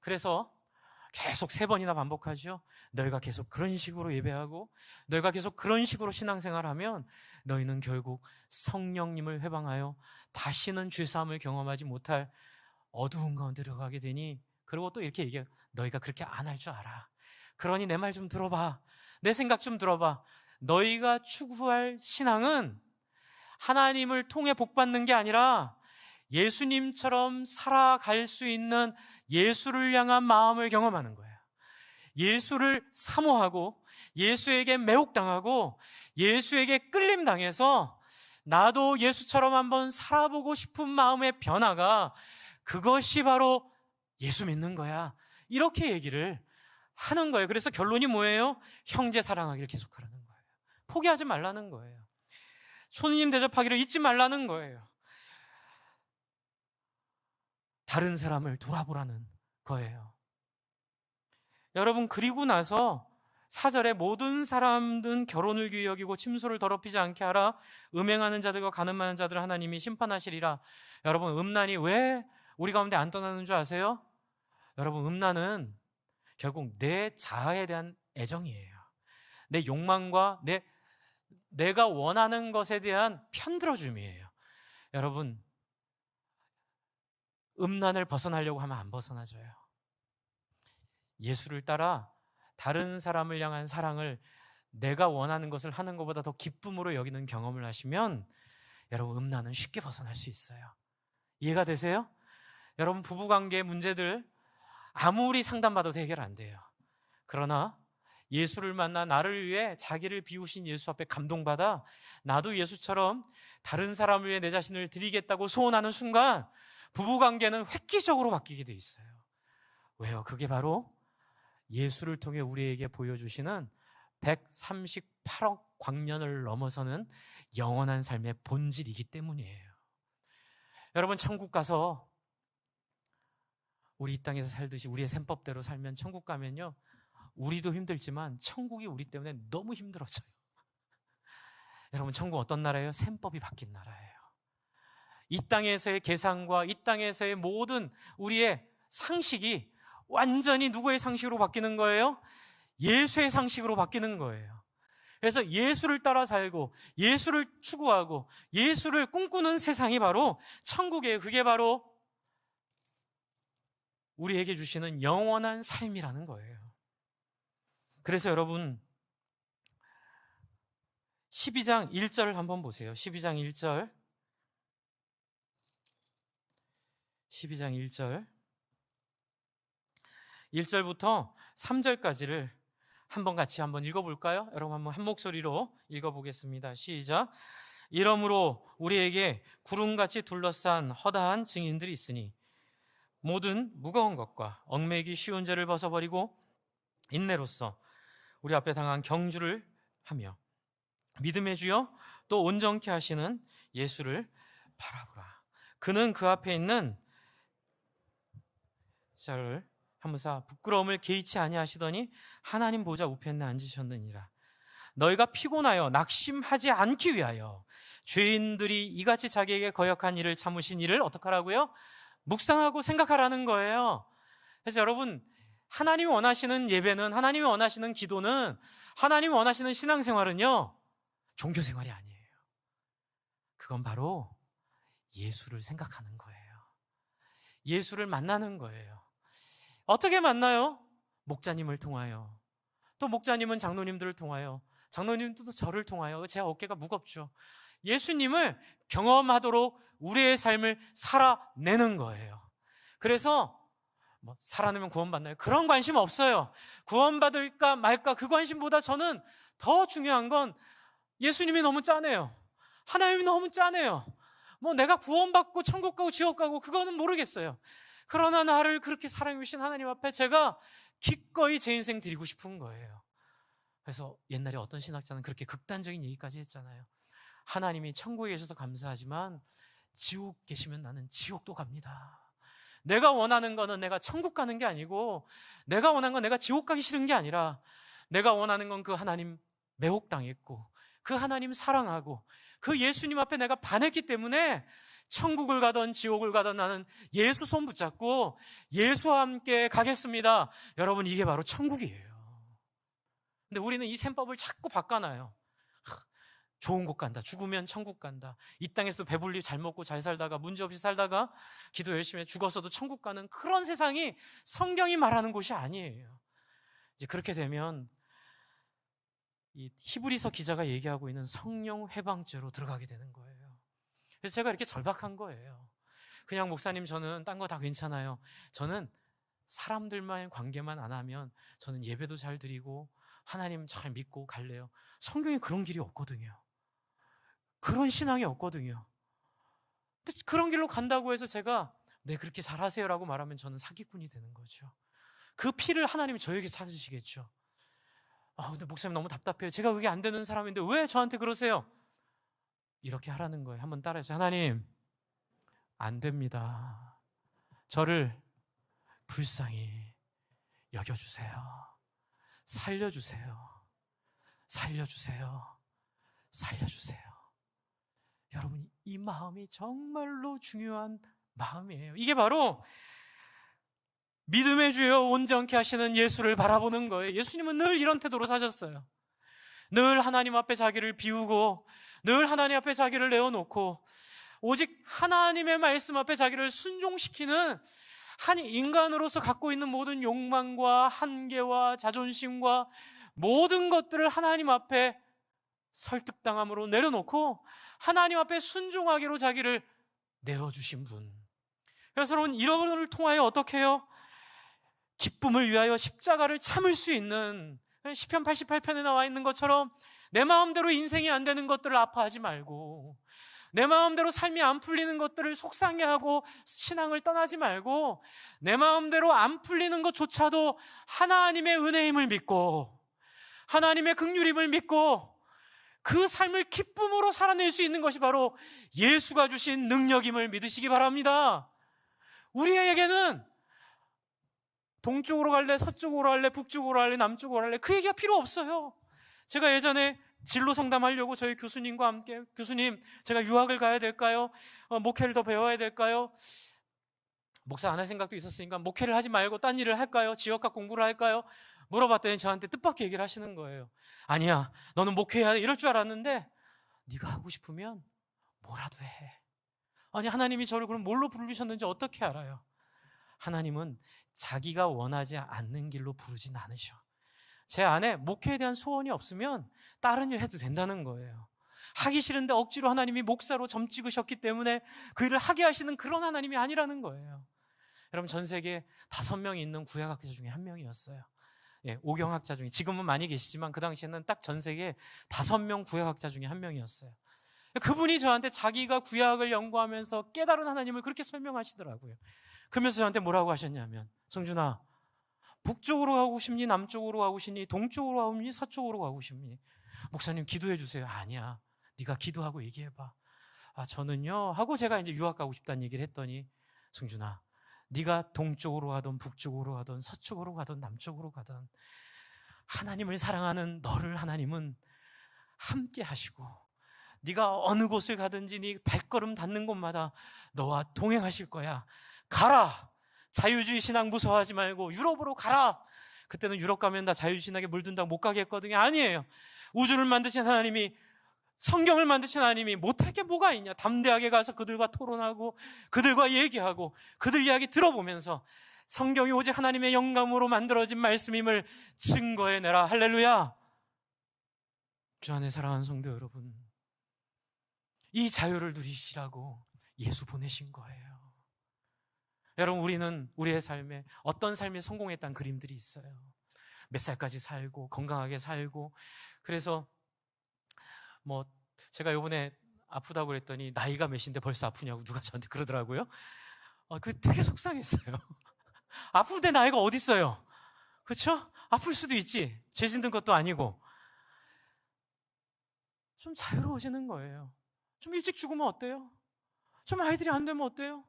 그래서 계속 3번이나 반복하죠. 너희가 계속 그런 식으로 예배하고 너희가 계속 그런 식으로 신앙생활하면 너희는 결국 성령님을 회방하여 다시는 죄사함을 경험하지 못할 어두운 가운데 들어가게 되니, 그리고 또 이렇게 얘기해요. 너희가 그렇게 안 할 줄 알아. 그러니 내 말 좀 들어봐. 내 생각 좀 들어봐. 너희가 추구할 신앙은 하나님을 통해 복받는 게 아니라 예수님처럼 살아갈 수 있는 예수를 향한 마음을 경험하는 거예요. 예수를 사모하고 예수에게 매혹당하고 예수에게 끌림당해서 나도 예수처럼 한번 살아보고 싶은 마음의 변화가, 그것이 바로 예수 믿는 거야. 이렇게 얘기를 하는 거예요. 그래서 결론이 뭐예요? 형제 사랑하기를 계속하라는 거예요. 포기하지 말라는 거예요. 손님 대접하기를 잊지 말라는 거예요. 다른 사람을 돌아보라는 거예요. 여러분, 그리고 나서 4절에 모든 사람들은 결혼을 귀히 여기고 침소를 더럽히지 않게 하라. 음행하는 자들과 간음하는 자들을 하나님이 심판하시리라. 여러분, 음란이 왜 우리 가운데 안 떠나는 줄 아세요? 여러분, 음란은 결국 내 자아에 대한 애정이에요. 내 욕망과 내가 원하는 것에 대한 편들어줌이에요. 여러분, 음란을 벗어나려고 하면 안 벗어나져요. 예수를 따라 다른 사람을 향한 사랑을 내가 원하는 것을 하는 것보다 더 기쁨으로 여기는 경험을 하시면 여러분, 음란은 쉽게 벗어날 수 있어요. 이해가 되세요? 여러분, 부부관계 문제들 아무리 상담받아도 해결 안 돼요. 그러나 예수를 만나 나를 위해 자기를 비우신 예수 앞에 감동받아 나도 예수처럼 다른 사람을 위해 내 자신을 드리겠다고 소원하는 순간 부부관계는 획기적으로 바뀌게 돼 있어요. 왜요? 그게 바로 예수를 통해 우리에게 보여주시는 138억 광년을 넘어서는 영원한 삶의 본질이기 때문이에요. 여러분, 천국 가서 우리 이 땅에서 살듯이 우리의 셈법대로 살면, 천국 가면요, 우리도 힘들지만 천국이 우리 때문에 너무 힘들어져요. 여러분, 천국 어떤 나라예요? 셈법이 바뀐 나라예요. 이 땅에서의 계산과 이 땅에서의 모든 우리의 상식이 완전히 누구의 상식으로 바뀌는 거예요? 예수의 상식으로 바뀌는 거예요. 그래서 예수를 따라 살고 예수를 추구하고 예수를 꿈꾸는 세상이 바로 천국이에요. 그게 바로 우리에게 주시는 영원한 삶이라는 거예요. 그래서 여러분, 12장 1절을 한번 보세요. 12장 1절. 12장 1절. 1절부터 3절까지를 한번 같이 한번 읽어볼까요? 여러분, 한번 한 목소리로 읽어보겠습니다. 시작. 이러므로 우리에게 구름같이 둘러싼 허다한 증인들이 있으니 모든 무거운 것과 얽매이기 쉬운 죄를 벗어버리고 인내로써 우리 앞에 당한 경주를 하며 믿음의 주여 또 온전케 하시는 예수를 바라보라. 그는 그 앞에 있는 자를 하무사 부끄러움을 개의치 아니하시더니 하나님 보좌 우편에 앉으셨느니라. 너희가 피곤하여 낙심하지 않기 위하여 죄인들이 이같이 자기에게 거역한 일을 참으신 일을 어떻게 하라고요? 묵상하고 생각하라는 거예요. 그래서 여러분, 하나님이 원하시는 예배는, 하나님이 원하시는 기도는, 하나님이 원하시는 신앙생활은요, 종교생활이 아니에요. 그건 바로 예수를 생각하는 거예요. 예수를 만나는 거예요. 어떻게 만나요? 목자님을 통하여. 또 목자님은 장로님들을 통하여, 장로님들도 저를 통하여. 제 어깨가 무겁죠. 예수님을 경험하도록 우리의 삶을 살아내는 거예요. 그래서 살아내면 구원받나요? 그런 관심 없어요. 구원받을까 말까 그 관심보다 저는 더 중요한 건 예수님이 너무 짠해요. 하나님이 너무 짠해요. 내가 구원받고 천국 가고 지옥 가고 그거는 모르겠어요. 그러나 나를 그렇게 사랑해 주신 하나님 앞에 제가 기꺼이 제 인생 드리고 싶은 거예요. 그래서 옛날에 어떤 신학자는 그렇게 극단적인 얘기까지 했잖아요. 하나님이 천국에 계셔서 감사하지만 지옥 계시면 나는 지옥도 갑니다. 내가 원하는 거는 내가 천국 가는 게 아니고, 내가 원하는 건 내가 지옥 가기 싫은 게 아니라, 내가 원하는 건 그 하나님 매혹당했고 그 하나님 사랑하고 그 예수님 앞에 내가 반했기 때문에 천국을 가든 지옥을 가든 나는 예수 손 붙잡고 예수와 함께 가겠습니다. 여러분, 이게 바로 천국이에요. 근데 우리는 이 셈법을 자꾸 바꿔놔요. 좋은 곳 간다, 죽으면 천국 간다, 이 땅에서도 배불리 잘 먹고 잘 살다가 문제없이 살다가 기도 열심히 해 죽었어도 천국 가는 그런 세상이 성경이 말하는 곳이 아니에요. 이제 그렇게 되면 이 히브리서 기자가 얘기하고 있는 성령 회방죄로 들어가게 되는 거예요. 그래서 제가 이렇게 절박한 거예요. 그냥 목사님, 저는 딴 거 다 괜찮아요. 저는 사람들만 관계만 안 하면 저는 예배도 잘 드리고 하나님 잘 믿고 갈래요. 성경에 그런 길이 없거든요. 그런 신앙이 없거든요. 근데 그런 길로 간다고 해서 제가 네, 그렇게 잘하세요라고 말하면 저는 사기꾼이 되는 거죠. 그 피를 하나님이 저에게 찾으시겠죠. 근데 목사님 너무 답답해요. 제가 그게 안 되는 사람인데 왜 저한테 그러세요? 이렇게 하라는 거예요. 한번 따라해주세요. 하나님, 안 됩니다. 저를 불쌍히 여겨주세요. 살려주세요. 살려주세요. 살려주세요. 여러분, 이 마음이 정말로 중요한 마음이에요. 이게 바로 믿음의 주여 온전케 하시는 예수를 바라보는 거예요. 예수님은 늘 이런 태도로 사셨어요. 늘 하나님 앞에 자기를 비우고 늘 하나님 앞에 자기를 내어놓고 오직 하나님의 말씀 앞에 자기를 순종시키는 한 인간으로서 갖고 있는 모든 욕망과 한계와 자존심과 모든 것들을 하나님 앞에 설득당함으로 내려놓고 하나님 앞에 순종하기로 자기를 내어주신 분. 그래서 여러분, 이러를 통하여 어떻게 해요? 기쁨을 위하여 십자가를 참을 수 있는, 시편 88편에 나와 있는 것처럼 내 마음대로 인생이 안 되는 것들을 아파하지 말고, 내 마음대로 삶이 안 풀리는 것들을 속상해하고 신앙을 떠나지 말고, 내 마음대로 안 풀리는 것조차도 하나님의 은혜임을 믿고 하나님의 긍휼임을 믿고 그 삶을 기쁨으로 살아낼 수 있는 것이 바로 예수가 주신 능력임을 믿으시기 바랍니다. 우리에게는 동쪽으로 갈래, 서쪽으로 갈래, 북쪽으로 갈래, 남쪽으로 갈래, 그 얘기가 필요 없어요. 제가 예전에 진로 상담하려고 저희 교수님과 함께, 교수님, 제가 유학을 가야 될까요? 목회를 더 배워야 될까요? 목사 안 할 생각도 있었으니까 목회를 하지 말고 딴 일을 할까요? 지역학 공부를 할까요? 물어봤더니 저한테 뜻밖의 얘기를 하시는 거예요. 아니야, 너는 목회해야 돼, 이럴 줄 알았는데 네가 하고 싶으면 뭐라도 해. 아니, 하나님이 저를 그럼 뭘로 부르셨는지 어떻게 알아요? 하나님은 자기가 원하지 않는 길로 부르진 않으셔. 제 안에 목회에 대한 소원이 없으면 다른 일 해도 된다는 거예요. 하기 싫은데 억지로 하나님이 목사로 점 찍으셨기 때문에 그 일을 하게 하시는 그런 하나님이 아니라는 거예요. 여러분, 전 세계에 5명이 있는 구약학자 중에 한 명이었어요. 오경학자 중에, 지금은 많이 계시지만 그 당시에는 딱 전 세계에 5명 구약학자 중에 한 명이었어요. 그분이 저한테 자기가 구약을 연구하면서 깨달은 하나님을 그렇게 설명하시더라고요. 그러면서 저한테 뭐라고 하셨냐면, 성준아, 북쪽으로 가고 싶니? 남쪽으로 가고 싶니? 동쪽으로 가고 싶니? 서쪽으로 가고 싶니? 목사님, 기도해 주세요. 아니야, 네가 기도하고 얘기해봐. 저는요 하고 제가 이제 유학 가고 싶다는 얘기를 했더니, 성준아, 네가 동쪽으로 가든 북쪽으로 가든 서쪽으로 가든 남쪽으로 가든 하나님을 사랑하는 너를 하나님은 함께 하시고, 네가 어느 곳을 가든지 네 발걸음 닿는 곳마다 너와 동행하실 거야. 가라. 자유주의 신앙 무서워하지 말고 유럽으로 가라. 그때는 유럽 가면 다 자유주의 신앙에 물든다고 못 가게 했거든요. 아니에요. 우주를 만드신 하나님이, 성경을 만드신 하나님이 못할 게 뭐가 있냐. 담대하게 가서 그들과 토론하고 그들과 얘기하고 그들 이야기 들어보면서 성경이 오직 하나님의 영감으로 만들어진 말씀임을 증거해내라. 할렐루야. 주 안에 사랑하는 성도 여러분, 이 자유를 누리시라고 예수 보내신 거예요. 여러분, 우리는 우리의 삶에 어떤 삶이 성공했다는 그림들이 있어요. 몇 살까지 살고 건강하게 살고. 그래서 뭐 제가 이번에 아프다고 그랬더니 나이가 몇인데 벌써 아프냐고 누가 저한테 그러더라고요. 그 되게 속상했어요. 아픈데 나이가 어디 있어요? 그렇죠? 아플 수도 있지. 죄 짓는 것도 아니고. 좀 자유로워지는 거예요. 좀 일찍 죽으면 어때요? 좀 아이들이 안 되면 어때요?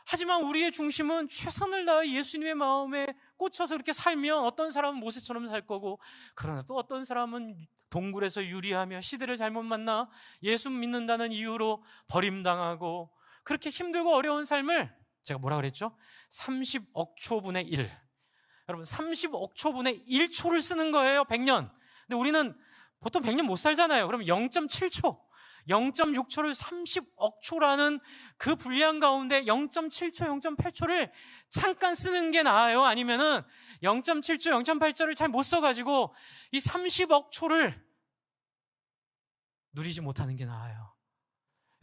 하지만 우리의 중심은 최선을 다해 예수님의 마음에 꽂혀서 그렇게 살면 어떤 사람은 모세처럼 살 거고, 그러나 또 어떤 사람은 동굴에서 유리하며 시대를 잘못 만나 예수 믿는다는 이유로 버림당하고, 그렇게 힘들고 어려운 삶을 제가 뭐라 그랬죠? 30억 초분의 1. 여러분, 30억 초분의 1초를 쓰는 거예요. 100년. 근데 우리는 보통 100년 못 살잖아요. 그럼 0.7초, 0.6초를 30억 초라는 그 분량 가운데 0.7초, 0.8초를 잠깐 쓰는 게 나아요? 아니면은 0.7초, 0.8초를 잘 못 써가지고 이 30억 초를 누리지 못하는 게 나아요?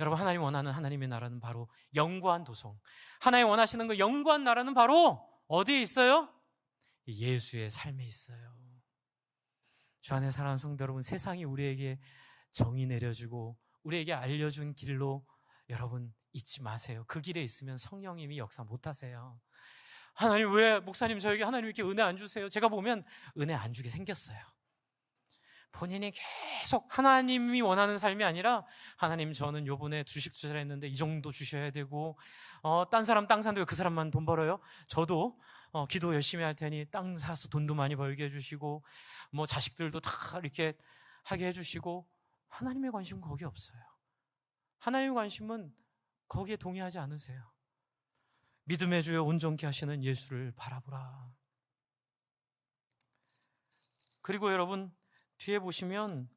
여러분, 하나님 원하는 하나님의 나라는 바로 영구한 도성. 하나님 원하시는 그 영구한 나라는 바로 어디에 있어요? 예수의 삶에 있어요. 주 안에 사랑하는 성도 여러분, 세상이 우리에게 정의 내려주고 우리에게 알려준 길로 여러분 잊지 마세요. 그 길에 있으면 성령님이 역사 못하세요. 하나님, 왜 목사님 저에게 하나님 이렇게 은혜 안 주세요? 제가 보면 은혜 안 주게 생겼어요. 본인이 계속 하나님이 원하는 삶이 아니라, 하나님 저는 요번에 주식 투자했는데 이 정도 주셔야 되고, 딴 사람 땅 사는데 왜 그 사람만 돈 벌어요? 저도 기도 열심히 할 테니 땅 사서 돈도 많이 벌게 해주시고, 뭐 자식들도 다 이렇게 하게 해주시고. 하나님의 관심은 거기에 없어요. 하나님의 관심은 거기에 동의하지 않으세요. 믿음의 주여 온전케 하시는 예수를 바라보라. 그리고 여러분, 뒤에 보시면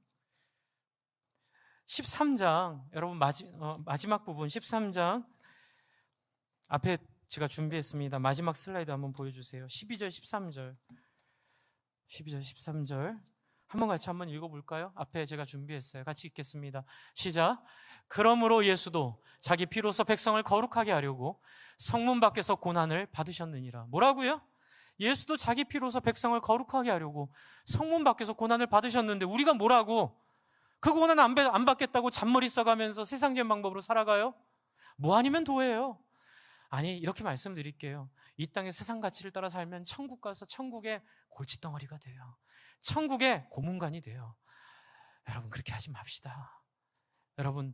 13장, 여러분 마지막 부분 13장 앞에 제가 준비했습니다. 마지막 슬라이드 한번 보여주세요. 12절 13절 12절 13절 한번 같이 한번 읽어볼까요? 앞에 제가 준비했어요. 같이 읽겠습니다. 시작. 그러므로 예수도 자기 피로서 백성을 거룩하게 하려고 성문 밖에서 고난을 받으셨느니라. 뭐라고요? 예수도 자기 피로서 백성을 거룩하게 하려고 성문 밖에서 고난을 받으셨는데, 우리가 뭐라고 그 고난 안 받겠다고 잔머리 써가면서 세상적인 방법으로 살아가요? 뭐 아니면 도예요. 아니, 이렇게 말씀드릴게요. 이 땅의 세상 가치를 따라 살면 천국 가서 천국의 골칫덩어리가 돼요. 천국의 고문관이 돼요. 여러분, 그렇게 하지 맙시다. 여러분,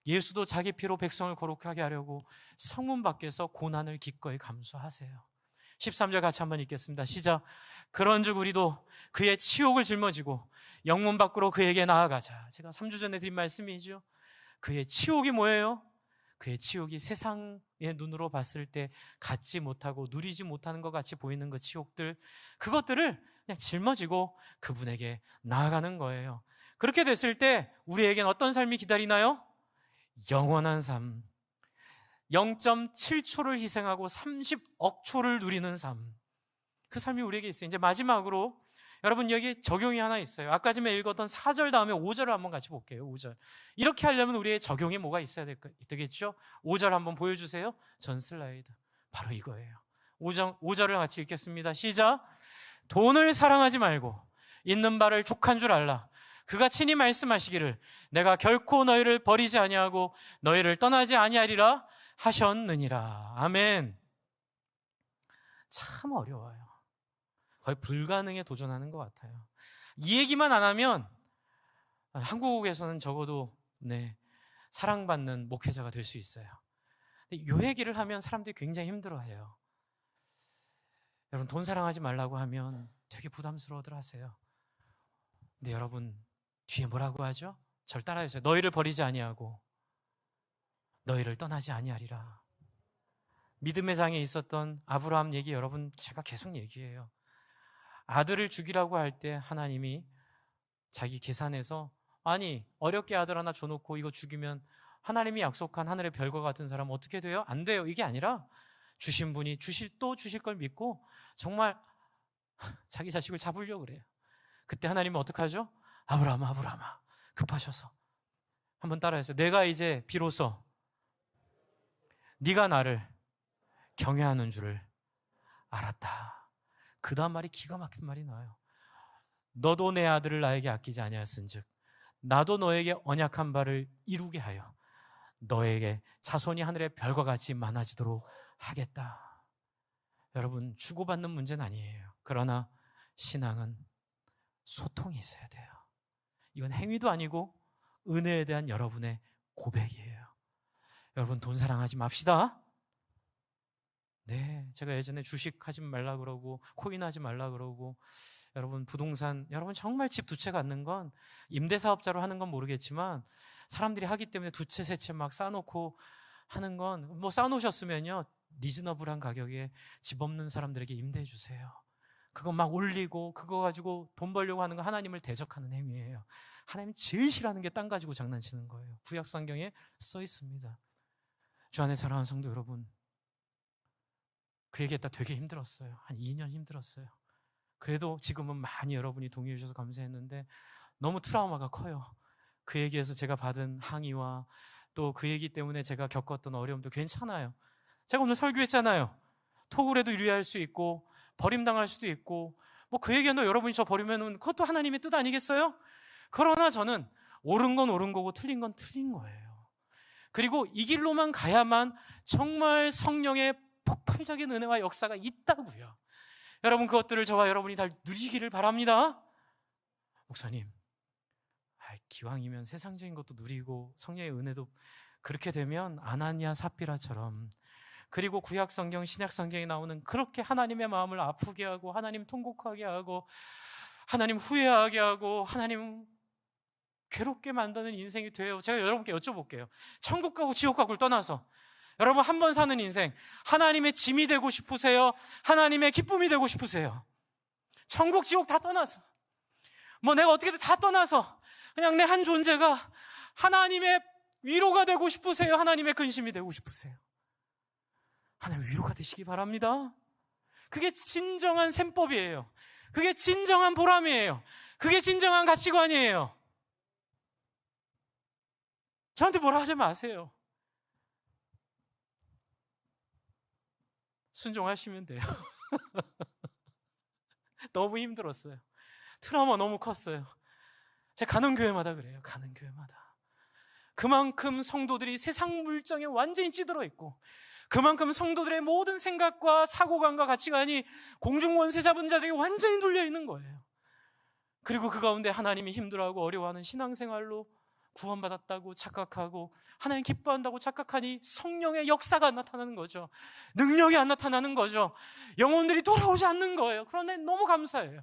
예수도 자기 피로 백성을 거룩하게 하려고 성문 밖에서 고난을 기꺼이 감수하세요. 13절 같이 한번 읽겠습니다. 시작. 그런즉 우리도 그의 치욕을 짊어지고 영문 밖으로 그에게 나아가자. 제가 3주 전에 드린 말씀이죠. 그의 치욕이 뭐예요? 그의 치욕이 세상의 눈으로 봤을 때 갖지 못하고 누리지 못하는 것 같이 보이는 그 치욕들, 그것들을 그냥 짊어지고 그분에게 나아가는 거예요. 그렇게 됐을 때 우리에겐 어떤 삶이 기다리나요? 영원한 삶. 0.7초를 희생하고 30억 초를 누리는 삶. 그 삶이 우리에게 있어요. 이제 마지막으로 여러분, 여기 적용이 하나 있어요. 아까 전에 읽었던 4절 다음에 5절을 한번 같이 볼게요. 5절. 이렇게 하려면 우리의 적용이 뭐가 있어야 되겠죠? 5절 한번 보여주세요. 전 슬라이드. 바로 이거예요. 5절을 같이 읽겠습니다. 시작. 돈을 사랑하지 말고 있는 바를 족한 줄 알라. 그가 친히 말씀하시기를 내가 결코 너희를 버리지 아니하고 너희를 떠나지 아니하리라 하셨느니라. 아멘. 참 어려워요. 거의 불가능에 도전하는 것 같아요. 이 얘기만 안 하면 한국에서는 적어도 사랑받는 목회자가 될 수 있어요. 이 얘기를 하면 사람들이 굉장히 힘들어해요. 여러분, 돈 사랑하지 말라고 하면 되게 부담스러워들 하세요. 근데 여러분, 뒤에 뭐라고 하죠? 절 따라해주세요. 너희를 버리지 아니하고 너희를 떠나지 아니하리라. 믿음의 장에 있었던 아브라함 얘기, 여러분 제가 계속 얘기해요. 아들을 죽이라고 할 때 하나님이 자기 계산해서, 아니 어렵게 아들 하나 줘놓고 이거 죽이면 하나님이 약속한 하늘의 별과 같은 사람 어떻게 돼요? 안 돼요. 이게 아니라 주신 분이 또 주실 걸 믿고 정말 자기 자식을 잡으려고 그래요. 그때 하나님은 어떻게 하죠? 아브라함아 급하셔서 한번 따라해서 내가 이제 비로소 네가 나를 경외하는 줄을 알았다. 그 다음 말이 기가 막힌 말이 나와요. 너도 내 아들을 나에게 아끼지 아니하였은즉 나도 너에게 언약한 바를 이루게 하여 너에게 자손이 하늘의 별과 같이 많아지도록 하겠다. 여러분, 주고받는 문제는 아니에요. 그러나 신앙은 소통이 있어야 돼요. 이건 행위도 아니고 은혜에 대한 여러분의 고백이에요. 여러분, 돈 사랑하지 맙시다. 네, 제가 예전에 주식 하지 말라 그러고 코인 하지 말라 그러고, 여러분 부동산, 여러분 정말 집 두 채 갖는 건, 임대사업자로 하는 건 모르겠지만 사람들이 하기 때문에 두 채 세 채 막 쌓아놓고 하는 건, 뭐 쌓아놓으셨으면요 리즈너블한 가격에 집 없는 사람들에게 임대해 주세요. 그거 막 올리고 그거 가지고 돈 벌려고 하는 거 하나님을 대적하는 행위예요. 하나님 제일 싫어하는 게 땅 가지고 장난치는 거예요. 구약 성경에 써 있습니다. 주 안에 사랑하는 성도 여러분, 그 얘기했다 되게 힘들었어요. 한 2년 힘들었어요. 그래도 지금은 많이 여러분이 동의해 주셔서 감사했는데 너무 트라우마가 커요. 그 얘기에서 제가 받은 항의와 또 그 얘기 때문에 제가 겪었던 어려움도 괜찮아요. 제가 오늘 설교했잖아요. 톡을 해도 유리할 수 있고 버림당할 수도 있고, 뭐 그 얘기는 여러분이 저 버리면 그것도 하나님의 뜻 아니겠어요? 그러나 저는 옳은 건 옳은 거고 틀린 건 틀린 거예요. 그리고 이 길로만 가야만 정말 성령의 폭발적인 은혜와 역사가 있다고요. 여러분, 그것들을 저와 여러분이 다 누리기를 바랍니다. 목사님, 기왕이면 세상적인 것도 누리고 성령의 은혜도, 그렇게 되면 아나니아 삽비라처럼, 그리고 구약 성경 신약 성경에 나오는 그렇게 하나님의 마음을 아프게 하고 하나님 통곡하게 하고 하나님 후회하게 하고 하나님 괴롭게 만드는 인생이 돼요. 제가 여러분께 여쭤볼게요. 천국 가고 지옥 가고를 떠나서 여러분, 한 번 사는 인생, 하나님의 짐이 되고 싶으세요? 하나님의 기쁨이 되고 싶으세요? 천국 지옥 다 떠나서, 뭐 내가 어떻게든 다 떠나서 그냥 내 한 존재가 하나님의 위로가 되고 싶으세요? 하나님의 근심이 되고 싶으세요? 하나님 위로가 되시기 바랍니다. 그게 진정한 셈법이에요. 그게 진정한 보람이에요. 그게 진정한 가치관이에요. 저한테 뭐라 하지 마세요. 순종하시면 돼요. 너무 힘들었어요. 트라우마 너무 컸어요. 제가 가는 교회마다 그래요. 가는 교회마다. 그만큼 성도들이 세상 물정에 완전히 찌들어 있고, 그만큼 성도들의 모든 생각과 사고관과 가치관이 공중권세 잡은 자들에게 완전히 눌려 있는 거예요. 그리고 그 가운데 하나님이 힘들어하고 어려워하는 신앙생활로 구원받았다고 착각하고 하나님 기뻐한다고 착각하니 성령의 역사가 안 나타나는 거죠. 능력이 안 나타나는 거죠. 영혼들이 돌아오지 않는 거예요. 그런데 너무 감사해요.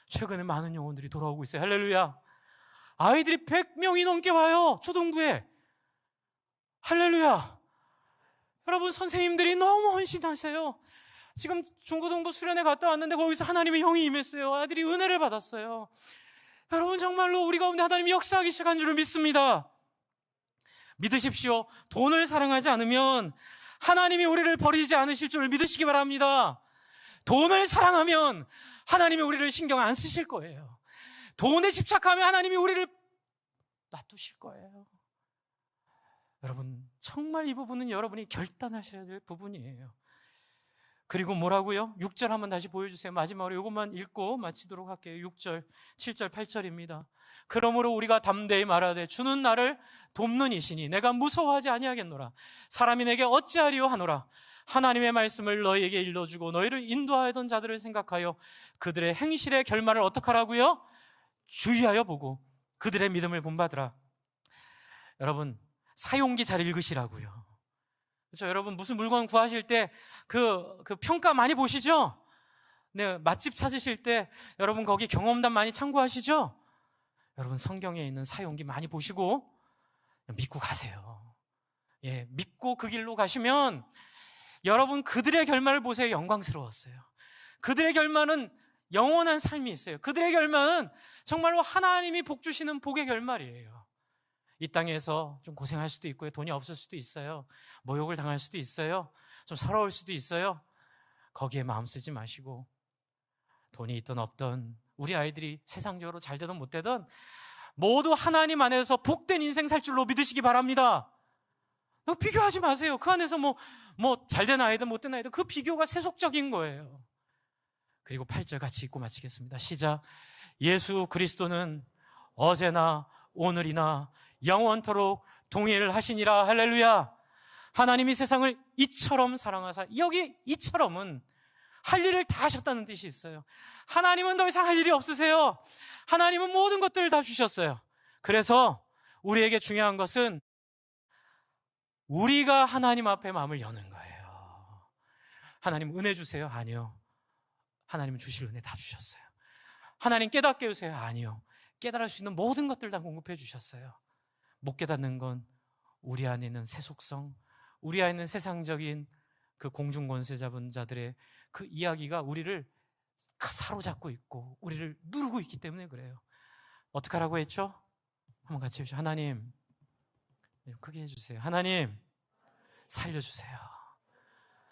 최근에 많은 영혼들이 돌아오고 있어요. 할렐루야. 아이들이 100명이 넘게 와요. 초등부에. 할렐루야. 여러분, 선생님들이 너무 헌신하세요. 지금 중고등부 수련회 갔다 왔는데 거기서 하나님의 영이 임했어요. 아들이 은혜를 받았어요. 여러분, 정말로 우리 가운데 하나님이 역사하기 시작한 줄을 믿습니다. 믿으십시오. 돈을 사랑하지 않으면 하나님이 우리를 버리지 않으실 줄을 믿으시기 바랍니다. 돈을 사랑하면 하나님이 우리를 신경 안 쓰실 거예요. 돈에 집착하면 하나님이 우리를 놔두실 거예요. 여러분, 정말 이 부분은 여러분이 결단하셔야 될 부분이에요. 그리고 뭐라고요? 6절 한번 다시 보여주세요. 마지막으로 이것만 읽고 마치도록 할게요. 6절, 7절, 8절입니다. 그러므로 우리가 담대히 말하되 주는 나를 돕는 이시니 내가 무서워하지 아니하겠노라. 사람이 내게 어찌하리요 하노라. 하나님의 말씀을 너희에게 일러주고 너희를 인도하던 자들을 생각하여 그들의 행실의 결말을 어떻게 하라고요? 주의하여 보고 그들의 믿음을 본받으라. 여러분, 사용기 잘 읽으시라고요. 그렇죠? 여러분, 무슨 물건 구하실 때 그 평가 많이 보시죠? 네, 맛집 찾으실 때 여러분 거기 경험담 많이 참고하시죠? 여러분, 성경에 있는 사용기 많이 보시고 믿고 가세요. 예, 믿고 그 길로 가시면 여러분 그들의 결말을 보세요. 영광스러웠어요. 그들의 결말은 영원한 삶이 있어요. 그들의 결말은 정말로 하나님이 복 주시는 복의 결말이에요. 이 땅에서 좀 고생할 수도 있고요. 돈이 없을 수도 있어요. 모욕을 당할 수도 있어요. 좀 서러울 수도 있어요. 거기에 마음 쓰지 마시고 돈이 있든 없든 우리 아이들이 세상적으로 잘 되든 못 되든 모두 하나님 안에서 복된 인생 살 줄로 믿으시기 바랍니다. 비교하지 마세요. 그 안에서 잘된 아이든 못된 아이든 그 비교가 세속적인 거예요. 그리고 8절 같이 읽고 마치겠습니다. 시작. 예수 그리스도는 어제나 오늘이나 영원토록 동일하시니라. 할렐루야. 하나님이 세상을 이처럼 사랑하사, 여기 이처럼은 할 일을 다 하셨다는 뜻이 있어요. 하나님은 더 이상 할 일이 없으세요. 하나님은 모든 것들을 다 주셨어요. 그래서 우리에게 중요한 것은 우리가 하나님 앞에 마음을 여는 거예요. 하나님 은혜 주세요? 아니요. 하나님은 주실 은혜 다 주셨어요. 하나님 깨닫게 해주세요? 아니요. 깨달을 수 있는 모든 것들 다 공급해 주셨어요. 못 깨닫는 건 우리 안에 있는 세속성, 우리 안에 있는 세상적인 그 공중권세자분자들의 그 이야기가 우리를 사로잡고 있고 우리를 누르고 있기 때문에 그래요. 어떻게 하라고 했죠? 한번 같이 해주세요. 하나님, 크게 해주세요. 하나님, 살려주세요.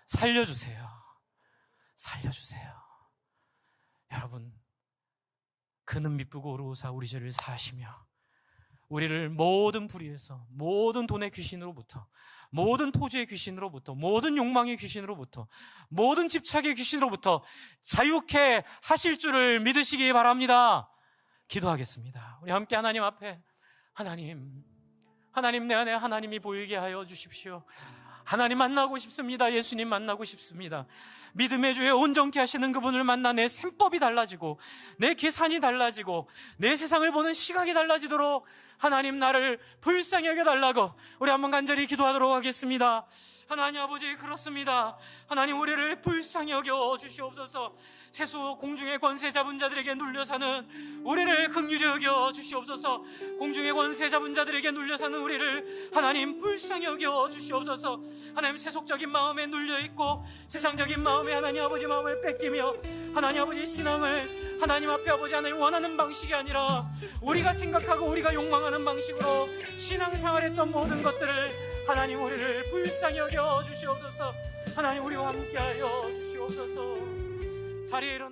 살려주세요. 살려주세요. 여러분, 그는 미쁘고 어루오사 우리 죄를 사하시며 우리를 모든 불의에서, 모든 돈의 귀신으로부터, 모든 토지의 귀신으로부터, 모든 욕망의 귀신으로부터, 모든 집착의 귀신으로부터 자유케 하실 줄을 믿으시기 바랍니다. 기도하겠습니다. 우리 함께 하나님 앞에, 하나님 내 안에 하나님이 보이게 하여 주십시오. 하나님 만나고 싶습니다. 예수님 만나고 싶습니다. 믿음의 주에 온전케 하시는 그분을 만나 내 셈법이 달라지고 내 계산이 달라지고 내 세상을 보는 시각이 달라지도록 하나님 나를 불쌍히 여겨달라고 우리 한번 간절히 기도하도록 하겠습니다. 하나님 아버지, 그렇습니다. 하나님 우리를 불쌍히 여겨 주시옵소서. 세수 공중의 권세 잡은 자들에게 눌려 사는 우리를 긍휼히 여겨 주시옵소서. 공중의 권세 잡은 자들에게 눌려 사는 우리를 하나님 불쌍히 여겨 주시옵소서. 하나님 세속적인 마음에 눌려 있고 세상적인 마음에 하나님 아버지 마음을 뺏기며 하나님 아버지 신앙을 하나님 앞에 아버지 하나님 원하는 방식이 아니라 우리가 생각하고 우리가 욕망하는 방식으로 신앙생활 했던 모든 것들을 하나님 우리를 불쌍히 여겨 주시옵소서. 하나님 우리와 함께하여 주시옵소서. 자리에 일어나